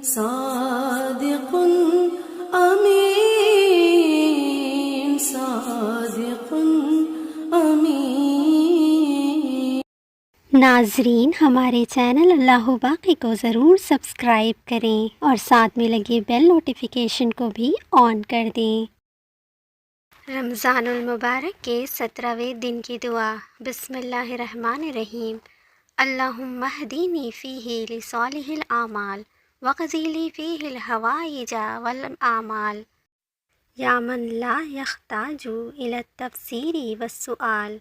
صادق امین، صادق امین۔ ناظرین، ہمارے چینل اللہ باقی کو ضرور سبسکرائب کریں اور ساتھ میں لگے بیل نوٹیفیکیشن کو بھی آن کر دیں۔ رمضان المبارک کے 17ویں دن کی دعا۔ بسم اللہ الرحمن الرحیم۔ اللہم اہدینی فیہ لصالح الاعمال وقضی لی فیہ الحوائج والاعمال، یا من لا یحتاج الی التفسیر والسؤال،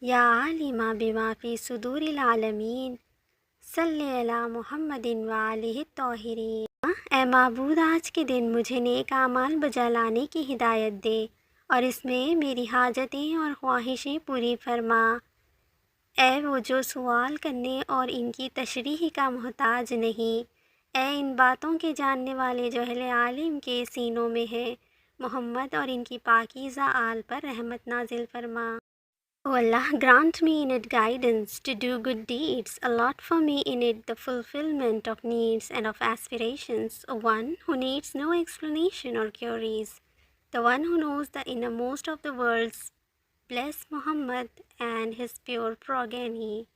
یا عالم بما فی صدور العالمین، صلی علی محمد وآلہ الطاہرین۔ اے معبود، آج کے دن مجھے نیک اعمال بجا لانے کی ہدایت دے اور اس میں میری حاجتیں اور خواہشیں پوری فرما۔ اے وہ جو سوال کرنے اور ان کی تشریح کا محتاج نہیں، اے ان باتوں کے جاننے والے جو اہل عالم کے سینوں میں ہے، محمد اور ان کی پاکیزہ آل پر رحمت نازل فرما۔ O Allah, grant me in it guidance to do good deeds. Allot for me in it the fulfillment of needs and of aspirations. O one who needs no explanation or queries, the one who knows the innermost of the worlds, bless Muhammad and his pure progeny.